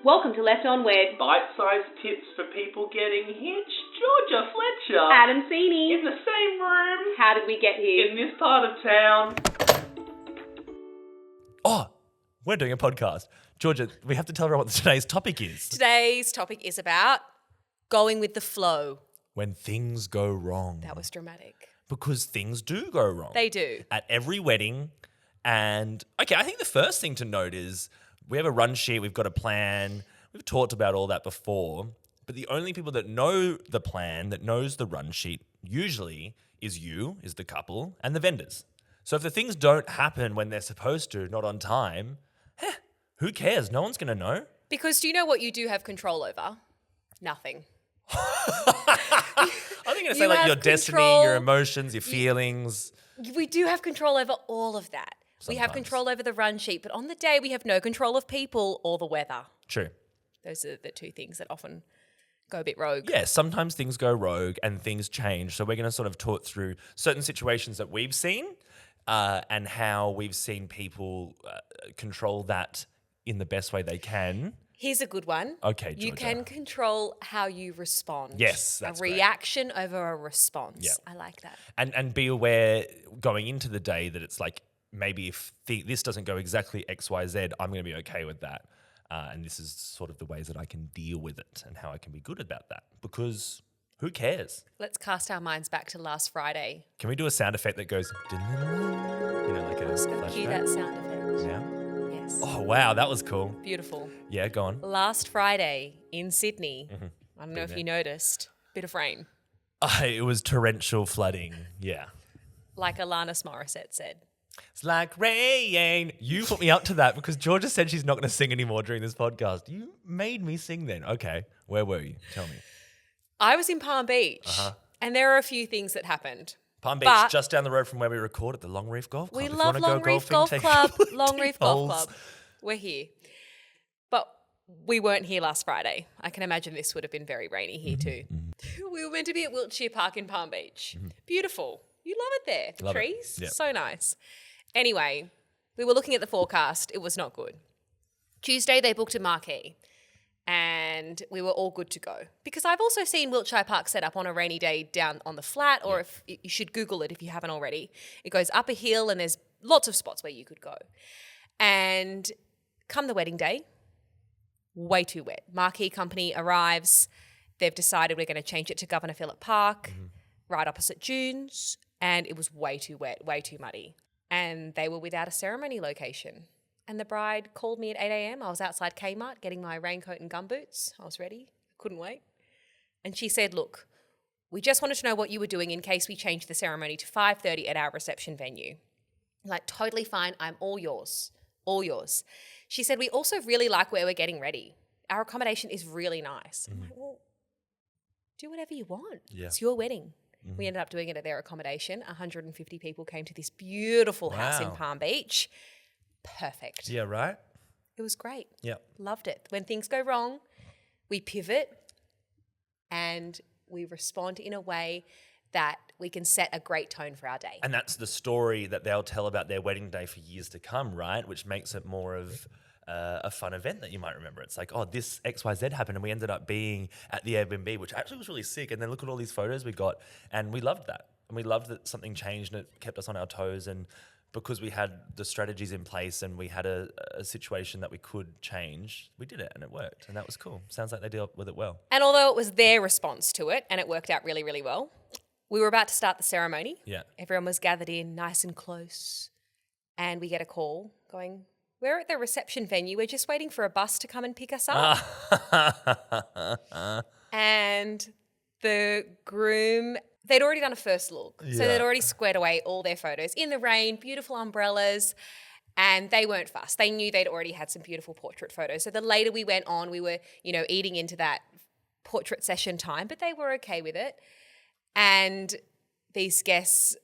Welcome to Left On Wed. Bite-sized tips for people getting hitched. Georgia Fletcher. Adam Sini. In the same room. How did we get here? In this part of town. Oh, we're doing a podcast. Georgia, we have to tell everyone what today's topic is. Today's topic is about going with the flow. When things go wrong. That was dramatic. Because things do go wrong. They do. At every wedding. And, okay, I think the first thing to note is we have a run sheet, we've got a plan. We've talked about all that before. But the only people that know the plan, that knows the run sheet, usually is you, is the couple, and the vendors. So if the things don't happen when they're supposed to, not on time, who cares? No one's going to know. Because do you know what you do have control over? Nothing. I think you're going to say You like have your destiny, control. your emotions, your feelings. We do have control over all of that. We have Sometimes. control over the run sheet, but on the day we have no control of people or the weather. True. Those are the two things that often go a bit rogue. Yeah, sometimes things go rogue and things change. So we're going to sort of talk through certain situations that we've seen and how we've seen people control that in the best way they can. Here's a good one. Okay, You Georgia. can control how you respond. Yes, that's a great. reaction over a response. Yeah. I like that. And be aware going into the day that it's like maybe if this doesn't go exactly X, Y, Z, I'm going to be okay with that. And this is sort of the ways that I can deal with it and how I can be good about that. Because who cares? Let's cast our minds back to last Friday. Can we do a sound effect that goes, you know, like a flashback? Cue that sound effect. Yeah. Yes. Oh, wow, that was cool. Beautiful. Yeah, go on. Last Friday in Sydney, Mm-hmm. I don't know if you noticed, bit of rain. It was torrential flooding. Yeah. Like Alanis Morissette said. It's like rain. You put me up to that because Georgia said she's not going to sing anymore during this podcast. You made me sing then. Okay. Where were you? Tell me. I was in Palm Beach, and there are a few things that happened. Palm Beach, But- just down the road from where we record at the Long Reef Golf Club. We If you love wanna go Long Reef golfing, Golf take a Club. couple of Long deep Reef Golf holes. Club. We're here. But we weren't here last Friday. I can imagine this would have been very rainy here too. We were meant to be at Wiltshire Park in Palm Beach. Beautiful. You love it there. The Love it. trees. Yep. So nice. Anyway, we were looking at the forecast. It was not good. Tuesday, they booked a marquee. And we were all good to go. Because I've also seen Wiltshire Park set up on a rainy day down on the flat, or if you should Google it if you haven't already. It goes up a hill and there's lots of spots where you could go. And come the wedding day, way too wet. Marquee company arrives. They've decided we're going to change it to Governor Phillip Park, right opposite Dunes. And it was way too wet, way too muddy. And they were without a ceremony location. And the bride called me at 8 a.m. I was outside Kmart getting my raincoat and gumboots. I was ready. Couldn't wait. And she said, look, we just wanted to know what you were doing in case we changed the ceremony to 5:30 at our reception venue. I'm like, totally fine. I'm all yours. All yours. She said, we also really like where we're getting ready. Our accommodation is really nice. I'm like, well, do whatever you want. Yeah. It's your wedding. We ended up doing it at their accommodation. 150 people came to this beautiful house in Wow. Palm Beach. Perfect. Yeah, right? It was great. Yeah. Loved it. When things go wrong, we pivot and we respond in a way that we can set a great tone for our day. And that's the story that they'll tell about their wedding day for years to come, right? Which makes it more of a fun event that you might remember. It's like, oh, this XYZ happened and we ended up being at the Airbnb, which actually was really sick. And then look at all these photos we got. And we loved that. And we loved that something changed and it kept us on our toes. And because we had the strategies in place and we had a situation that we could change, we did it and it worked. And that was cool. Sounds like they dealt with it well. And although it was their response to it and it worked out really, really well, we were about to start the ceremony. Yeah. Everyone was gathered in nice and close. And we get a call going, we're at the reception venue. We're just waiting for a bus to come and pick us up. And the groom, they'd already done a first look. So Yeah. they'd already squared away all their photos in the rain, beautiful umbrellas. And they weren't fussed. They knew they'd already had some beautiful portrait photos. So the later we went on, we were, eating into that portrait session time, but they were okay with it. And these guests,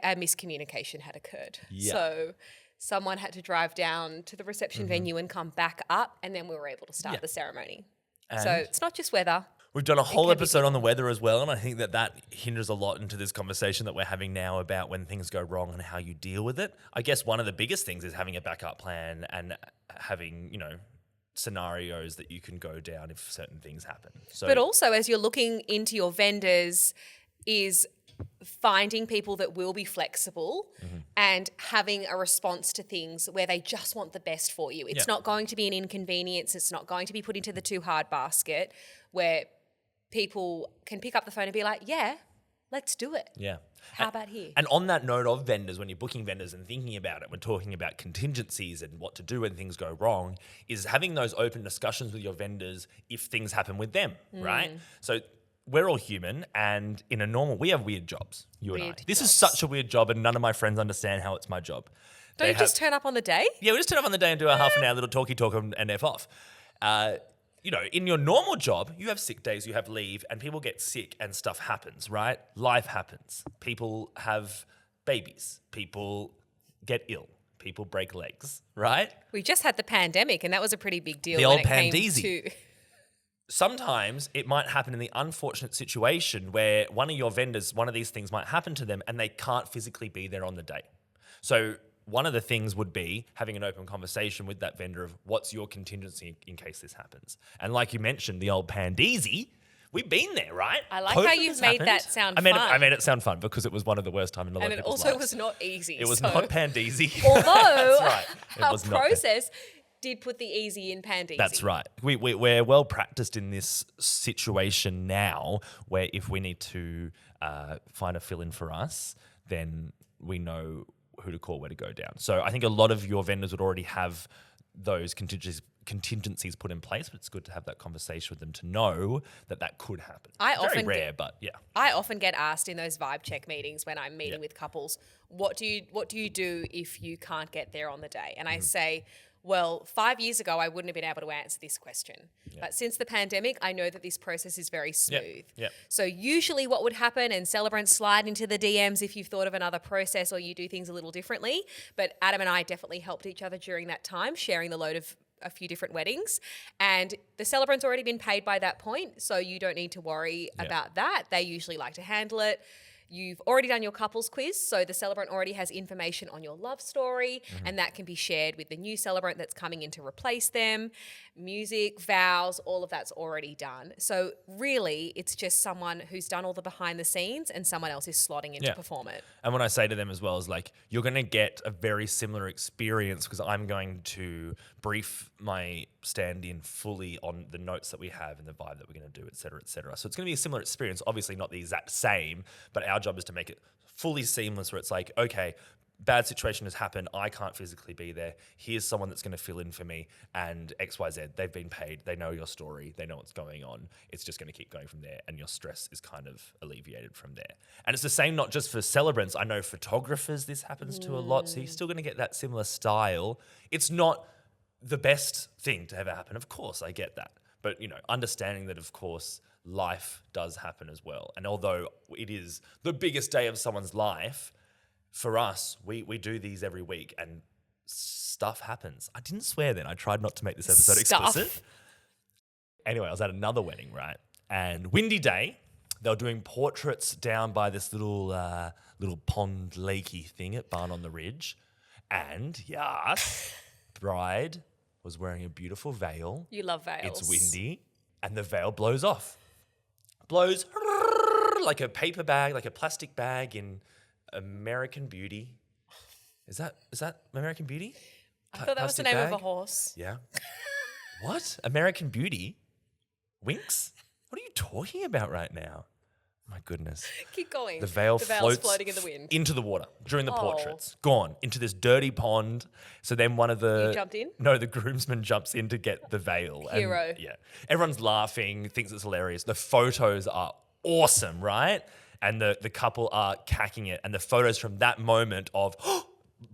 a miscommunication had occurred. Yeah. So someone had to drive down to the reception venue and come back up, and then we were able to start Yeah. the ceremony. And So it's not just weather. we've done a whole can be episode on the weather as well, and I think that hinders a lot into this conversation that we're having now about when things go wrong and how you deal with it. I guess one of the biggest things is having a backup plan and having, scenarios that you can go down if certain things happen. So, But also, as you're looking into your vendors, is finding people that will be flexible and having a response to things where they just want the best for you. It's not going to be an inconvenience. It's not going to be put into the too hard basket where people can pick up the phone and be like, yeah, let's do it. yeah. How about here? And on that note of vendors, when you're booking vendors and thinking about it, we're talking about contingencies and what to do when things go wrong, is having those open discussions with your vendors if things happen with them, right? So we're all human, and in a normal, we have weird jobs, you and I. Weird This is jobs. such a weird job, and none of my friends understand how it's my job. Don't They you just have- turn up on the day? Yeah, we just turn up on the day and do a half an hour little talky talk and F off. You know, in your normal job, you have sick days, you have leave, and people get sick and stuff happens, right? Life happens. People have babies. People get ill. People break legs, right? We just had the pandemic, and that was a pretty big deal. The when old it came pandeezy. to- Sometimes it might happen in the unfortunate situation where one of your vendors, one of these things might happen to them and they can't physically be there on the day. So one of the things would be having an open conversation with that vendor of what's your contingency in case this happens. And like you mentioned, the old pandeezy, we've been there, right? I like how COVID you've has made happened. that sound I made fun. I made it sound fun because it was one of the worst times in a lot and of it people's also lives. was not easy. It was so- not pandeezy. Although That's right. It our was not process did put the easy in pandeezy. That's right. We're well practiced in this situation now where if we need to find a fill-in for us, then we know who to call, where to go down. So I think a lot of your vendors would already have those contingencies put in place, but it's good to have that conversation with them to know that that could happen. I Very often rare, but yeah. I often get asked in those vibe check meetings when I'm meeting Yeah. with couples, what do you do if you can't get there on the day? And I say, well, 5 years ago, I wouldn't have been able to answer this question. But since the pandemic, I know that this process is very smooth. Yep. So usually what would happen, and celebrants slide into the DMs if you've thought of another process or you do things a little differently. But Adam and I definitely helped each other during that time, sharing the load of a few different weddings. And the celebrant's already been paid by that point, so you don't need to worry about that. They usually like to handle it. You've already done your couples quiz, so the celebrant already has information on your love story, and that can be shared with the new celebrant that's coming in to replace them. Music, vows, all of that's already done. So really, it's just someone who's done all the behind the scenes and someone else is slotting in to perform it. And what I say to them as well is like, you're going to get a very similar experience because I'm going to brief my stand-in fully on the notes that we have and the vibe that we're going to do, et cetera, et cetera. So it's going to be a similar experience, obviously not the exact same, but our job is to make it fully seamless where it's like, okay, bad situation has happened. I can't physically be there. Here's someone that's going to fill in for me and XYZ. They've been paid. They know your story. They know what's going on. It's just going to keep going from there. And your stress is kind of alleviated from there. And it's the same, not just for celebrants. I know photographers, this happens to a lot. So you're still going to get that similar style. It's not the best thing to ever happen. Of course, I get that. But, you know, understanding that, of course, life does happen as well. And although it is the biggest day of someone's life, for us, we do these every week and stuff happens. I didn't swear then. I tried not to make this episode explicit. Anyway, I was at another wedding, right? And windy day. They were doing portraits down by this little pond lakey thing at Barn on the Ridge. And yes, bride was wearing a beautiful veil. You love veils. It's windy. And the veil blows off. Blows like a paper bag, like a plastic bag in American Beauty. Is that American Beauty? I thought that was the name of a horse. Yeah. What? American Beauty? Winx? What are you talking about right now? My goodness. Keep going. The veil veil's floats floating in the wind. into the water during the Oh. portraits. Gone into this dirty pond. So then one of the... You jumped in? No, the groomsman jumps in to get the veil. and, Hero. yeah. Everyone's laughing, thinks it's hilarious. The photos are awesome, right? And the couple are cacking it. And the photos from that moment of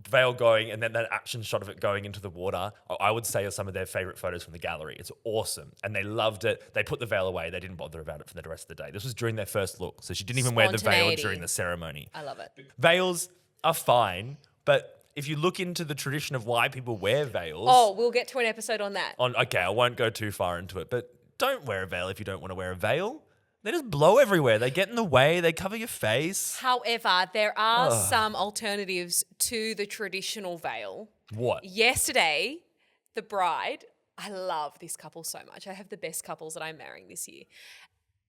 veil going and then that action shot of it going into the water, I would say are some of their favorite photos from the gallery. It's awesome. And they loved it. They put the veil away. They didn't bother about it for the rest of the day. This was during their first look. So she didn't even wear the veil Spontaneity. during the ceremony. I love it. Veils are fine, but if you look into the tradition of why people wear veils... Oh, we'll get to an episode on that. Okay, I won't go too far into it, but don't wear a veil if you don't want to wear a veil. They just blow everywhere. They get in the way. They cover your face. However, there are some alternatives to the traditional veil. What? Yesterday, the bride, I love this couple so much. I have the best couples that I'm marrying this year.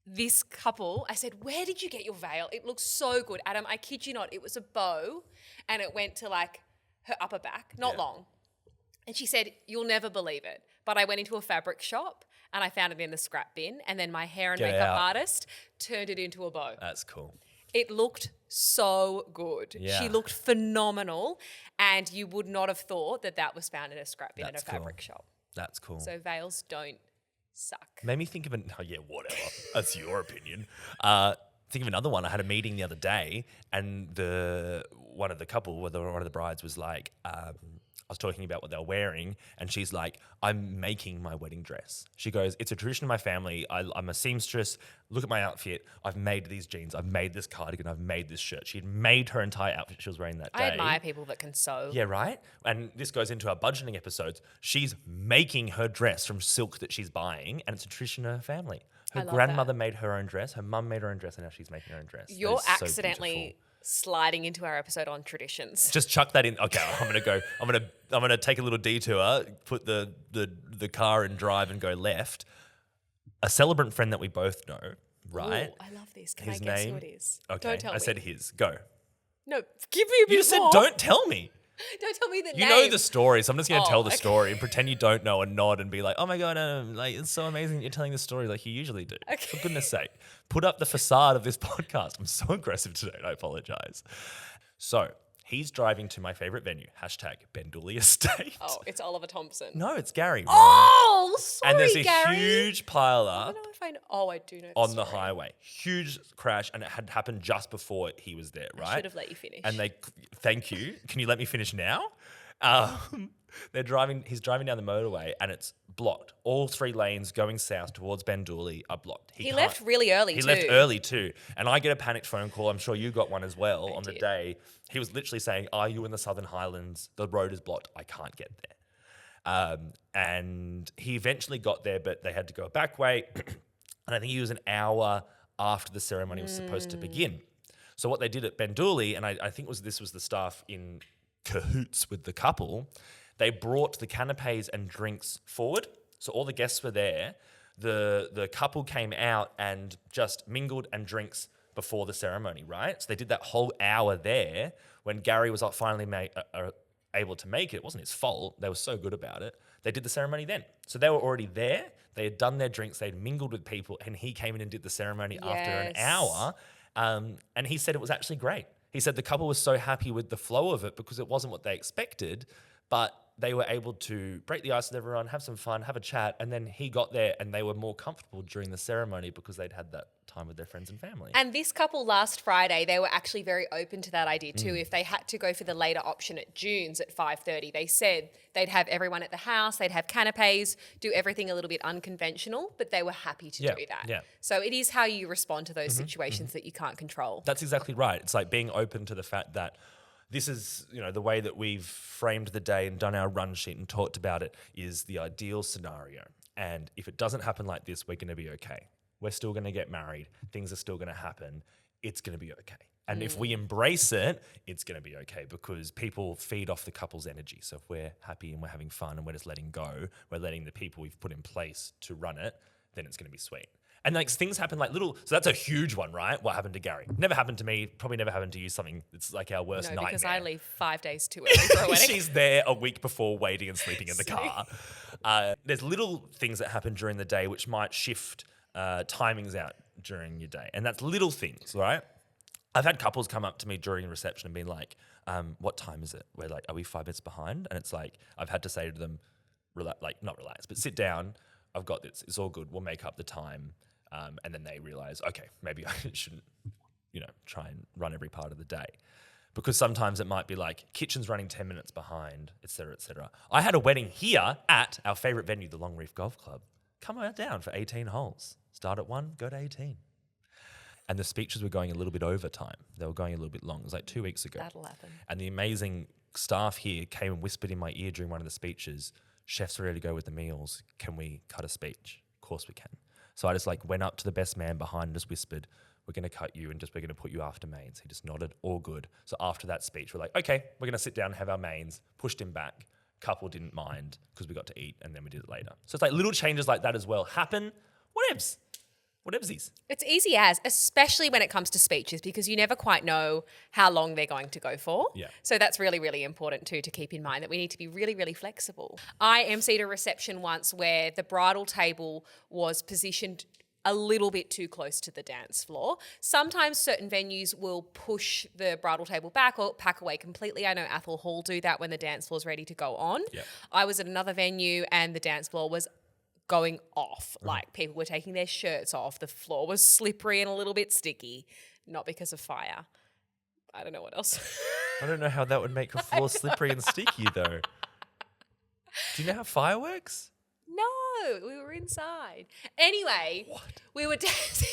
This couple, I said, where did you get your veil? It looks so good. Adam, I kid you not, it was a bow and it went to like her upper back, not long. And she said, you'll never believe it, but I went into a fabric shop and I found it in the scrap bin, and then my hair and makeup artist turned it into a bow. That's cool. It looked so good. Yeah. She looked phenomenal, and you would not have thought that that was found in a scrap bin at a That's fabric cool. shop. That's cool. So veils don't suck. Made me think of whatever. That's your opinion. Think of another one. I had a meeting the other day, and one of the brides was like, I was talking about what they were wearing, and she's like, I'm making my wedding dress. She goes, it's a tradition in my family. I'm a seamstress. Look at my outfit. I've made these jeans. I've made this cardigan. I've made this shirt. She'd made her entire outfit she was wearing that day. I admire people that can sew. Yeah, right? And this goes into our budgeting episodes. She's making her dress from silk that she's buying, and it's a tradition in her family. Her grandmother made her own dress. Her mum made her own dress, and now she's making her own dress. You're That is so accidentally beautiful. sliding into our episode on traditions. Just chuck that in. Okay, I'm gonna take a little detour, put the car in drive and go left. A celebrant friend that we both know, right? Ooh, I love this. Can His I guess name? who it is? Okay, Don't tell me. I said his. Go. No, give me a bit You just said more. don't tell me. Don't tell me the name. You know the story, so I'm just going to tell the okay. story and pretend you don't know and nod and be like, oh my God, like it's so amazing that you're telling the story like you usually do. Okay. For goodness sake, put up the facade of this podcast. I'm so aggressive today, I apologize. So he's driving to my favorite venue, #Ben Estate. Oh, it's Oliver Thompson. No, it's Gary. Oh, sorry, and there's a Gary. huge pile I up don't know if I know. Oh, I do know on the story. highway. Huge crash, and it had happened just before he was there, right? I should have let you finish. And thank you. Can you let me finish now? He's driving down the motorway and it's blocked. All 3 lanes going south towards Bandooly are blocked. He left really early He too. left early too. And I get a panicked phone call. I'm sure you got one as well on the did. day. He was literally saying, are you in the Southern Highlands? The road is blocked. I can't get there. And he eventually got there, but they had to go a back way. And I think he was an hour after the ceremony was supposed to begin. So what they did at Bandooly, and I think this was the staff in cahoots with the couple, they brought the canapes and drinks forward. So all the guests were there. The couple came out and just mingled and drinks before the ceremony, right? So they did that whole hour there. When Gary was finally able to make it, it wasn't his fault. They were so good about it. They did the ceremony then. So they were already there. They had done their drinks. They'd mingled with people, and he came in and did the ceremony after an Yes. hour. And he said it was actually great. He said the couple was so happy with the flow of it because it wasn't what they expected, but they were able to break the ice with everyone, have some fun, have a chat, and then he got there and they were more comfortable during the ceremony because they'd had that time with their friends and family. And this couple last Friday, they were actually very open to that idea Mm. too. If they had to go for the later option at June's at 5:30, they said they'd have everyone at the house, they'd have canapes, do everything a little bit unconventional, but they were happy to do that. Yeah. So it is how you respond to those situations that you can't control. That's exactly right. It's like being open to the fact that this is, the way that we've framed the day and done our run sheet and talked about it is the ideal scenario. And if it doesn't happen like this, we're going to be okay. We're still going to get married. Things are still going to happen. It's going to be okay. And if we embrace it, it's going to be okay because people feed off the couple's energy. So if we're happy and we're having fun and we're just letting go, we're letting the people we've put in place to run it, then it's going to be sweet. And like things happen like little, so that's a huge one, right? What happened to Gary? Never happened to me, probably never happened to you, something that's like our worst No, nightmare. because I leave 5 days too early for a wedding. She's there a week before waiting and sleeping in the car. There's little things that happen during the day which might shift timings out during your day. And that's little things, right? I've had couples come up to me during reception and be like, what time is it? We're like, are we 5 minutes behind? And it's like, I've had to say to them, not relax, but sit down. I've got this. It's all good. We'll make up the time. And then they realize, okay, maybe I shouldn't, try and run every part of the day. Because sometimes it might be like kitchen's running 10 minutes behind, et cetera, et cetera. I had a wedding here at our favorite venue, the Long Reef Golf Club. Come on down for 18 holes. Start at 1, go to 18. And the speeches were going a little bit over time. They were going a little bit long. It was like 2 weeks ago. That'll happen. And the amazing staff here came and whispered in my ear during one of the speeches, chef's ready to go with the meals. Can we cut a speech? Of course we can. So I just went up to the best man behind and just whispered, we're going to cut you and we're going to put you after mains. He just nodded, all good. So after that speech, we're like, okay, we're going to sit down and have our mains. Pushed him back, couple didn't mind because we got to eat and then we did it later. So it's like little changes like that as well happen. Whatevs. Whatevsies. It's easy as, especially when it comes to speeches, because you never quite know how long they're going to go for. Yeah. So that's really, really important too, to keep in mind that we need to be really, really flexible. I emceed a reception once where the bridal table was positioned a little bit too close to the dance floor. Sometimes certain venues will push the bridal table back or pack away completely. I know Athol Hall do that when the dance floor's ready to go on. Yep. I was at another venue and the dance floor was going off. Like people were taking their shirts off. The floor was slippery and a little bit sticky, not because of fire. I don't know what else. I don't know how that would make a floor slippery and sticky though. Do you know how fire works? No, we were inside. Anyway, we were dancing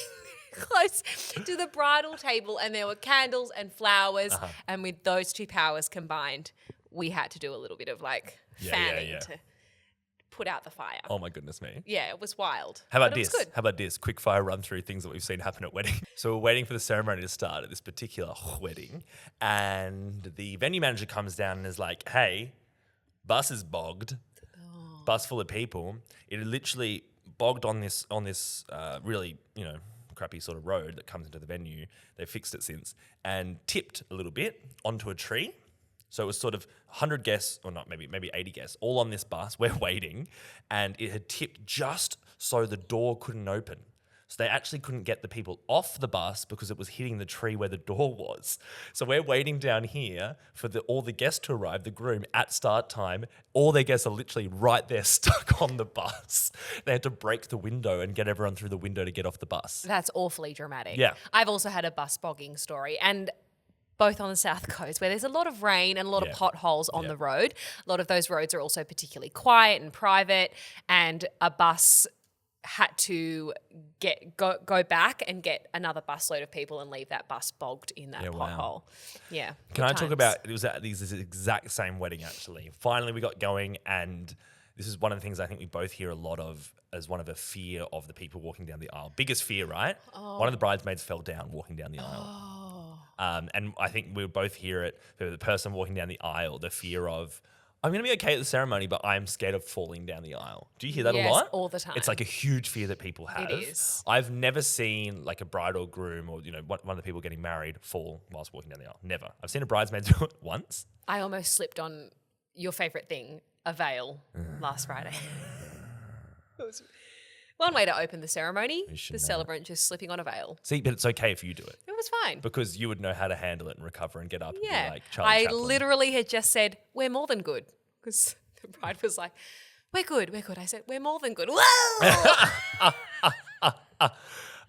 close to the bridal table and there were candles and flowers. And with those two powers combined, we had to do a little bit of like fanning to put out the fire. Oh my goodness me. Yeah, it was wild. How about But it was this? good. How about this? Quick fire run through things that we've seen happen at weddings. So we're waiting for the ceremony to start at this particular wedding, and the venue manager comes down and is like, "Hey, bus is bogged. Bus full of people. It literally bogged on this really crappy sort of road that comes into the venue. They fixed it since and tipped a little bit onto a tree." So it was sort of 100 guests, or not, maybe 80 guests, all on this bus. We're waiting, and it had tipped just so the door couldn't open. So they actually couldn't get the people off the bus because it was hitting the tree where the door was. So we're waiting down here for all the guests to arrive, the groom, at start time. All their guests are literally right there stuck on the bus. They had to break the window and get everyone through the window to get off the bus. That's awfully dramatic. Yeah. I've also had a bus bogging story, and both on the South Coast where there's a lot of rain and a lot of potholes on the road. A lot of those roads are also particularly quiet and private, and a bus had to go back and get another busload of people and leave that bus bogged in that pothole. Yeah. Can I talk about, it was at this exact same wedding actually. Finally we got going, and this is one of the things I think we both hear a lot of as one of a fear of the people walking down the aisle. Biggest fear, right? One of the bridesmaids fell down walking down the aisle. And I think we both hear it, the person walking down the aisle, the fear of, I'm going to be okay at the ceremony, but I'm scared of falling down the aisle. Do you hear that a lot? Yes, all the time. It's like a huge fear that people have. It is. I've never seen like a bride or groom or one of the people getting married fall whilst walking down the aisle. Never. I've seen a bridesmaid do it once. I almost slipped on your favourite thing, a veil, last Friday. It was one way to open the ceremony, the celebrant just slipping on a veil. See, but it's okay if you do it. It was fine. Because you would know how to handle it and recover and get up and be like Charlie I Chaplin. literally had just said, we're more than good. Because the bride was like, we're good. I said, we're more than good. Whoa!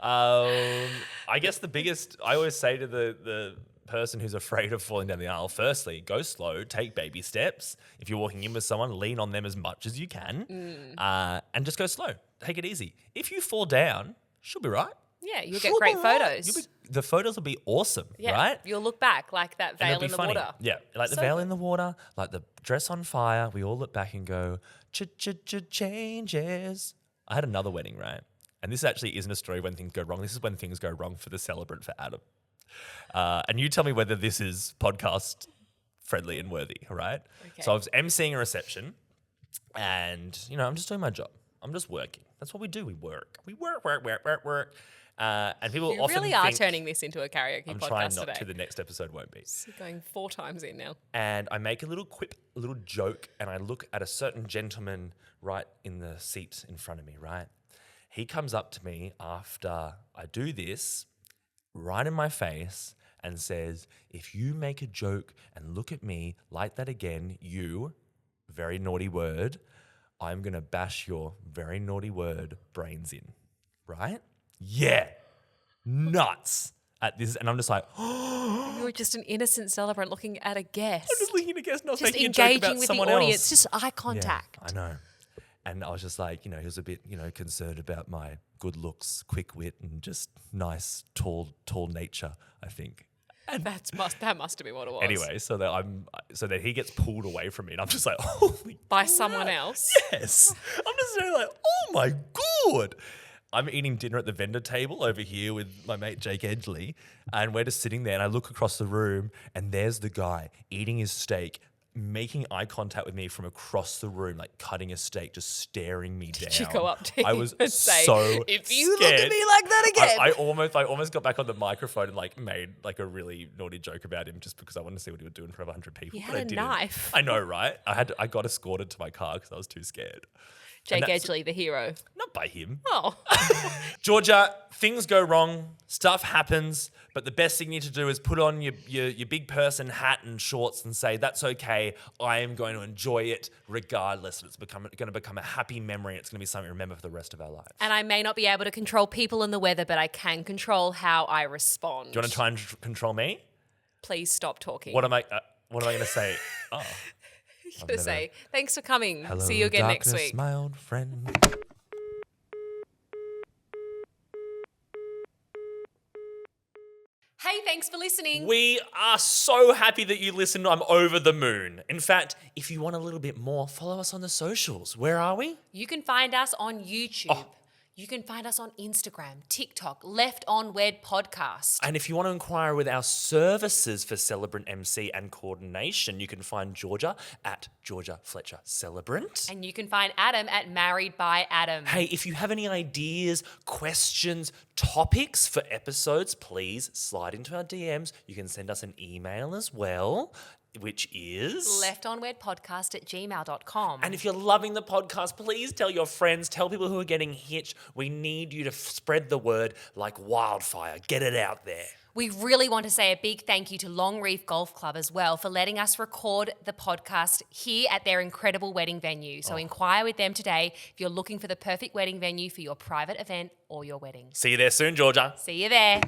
I guess the biggest, I always say to the person who's afraid of falling down the aisle, firstly, go slow, take baby steps. If you're walking in with someone, lean on them as much as you can and just go slow. Take it easy. If you fall down, she'll be right. Yeah, you'll get great photos. The photos will be awesome, right? You'll look back like that veil in the water. Yeah, like the veil in the water, like the dress on fire. We all look back and go, changes. I had another wedding, right? And this actually isn't a story when things go wrong. This is when things go wrong for the celebrant, for Adam. And you tell me whether this is podcast friendly and worthy, right? Okay. So I was emceeing a reception and, I'm just doing my job. I'm just working. That's what we do. We work. We work. And people You often really are think, turning this into a karaoke I'm podcast trying not today. to. The next episode won't be. It's going 4 times in now. And I make a little quip, a little joke, and I look at a certain gentleman right in the seat in front of me, right? He comes up to me after I do this, right in my face, and says, if you make a joke and look at me like that again, you, very naughty word, I'm going to bash your very naughty word brains in, right? Yeah. Nuts at this. And I'm just like, oh. You were just an innocent celebrant looking at a guest. I'm just looking at a guest, not Just making a joke engaging about with the someone audience. else. Just eye contact. Yeah, I know. And I was just like, he was a bit, concerned about my good looks, quick wit, and just nice, tall nature, I think. And that must have been what it was. anyway, so that he gets pulled away from me, and I'm just like, holy By crap. someone else. Yes. I'm just saying like, oh my God. I'm eating dinner at the vendor table over here with my mate Jake Edgley, and we're just sitting there, and I look across the room, and there's the guy eating his steak making eye contact with me from across the room, like cutting a steak, just staring me down. Did you go up to I him was and say, so if you scared. look at me like that again? I almost got back on the microphone and like made like a really naughty joke about him just because I wanted to see what he would do in front of 100 people. You but I had a didn't. knife. I know, right? I got escorted to my car because I was too scared. Jake that's- Edgley, the hero. Not by him. Oh. Georgia, things go wrong, stuff happens, but the best thing you need to do is put on your big person hat and shorts and say, that's okay, I am going to enjoy it regardless. It's going to become a happy memory. It's going to be something to remember for the rest of our lives. And I may not be able to control people and the weather, but I can control how I respond. Do you want to try and control me? Please stop talking. What am I going to say? Oh. I'm going to say, thanks for coming. Hello, See you again next darkness, week. my old friend. Hey, thanks for listening. We are so happy that you listened. I'm over the moon. In fact, if you want a little bit more, follow us on the socials. Where are we? You can find us on YouTube. You can find us on Instagram, TikTok, Left on Wed Podcast. And if you want to inquire with our services for Celebrant MC and coordination, you can find Georgia at Georgia Fletcher Celebrant. And you can find Adam at Married by Adam. Hey, if you have any ideas, questions, topics for episodes, please slide into our DMs. You can send us an email as well, which is leftonwedpodcast@gmail.com. And if you're loving the podcast, please tell your friends, tell people who are getting hitched. We need you to spread the word like wildfire. Get it out there. We really want to say a big thank you to Long Reef Golf Club as well for letting us record the podcast here at their incredible wedding venue. So inquire with them today if you're looking for the perfect wedding venue for your private event or your wedding. See you there soon, Georgia. See you there.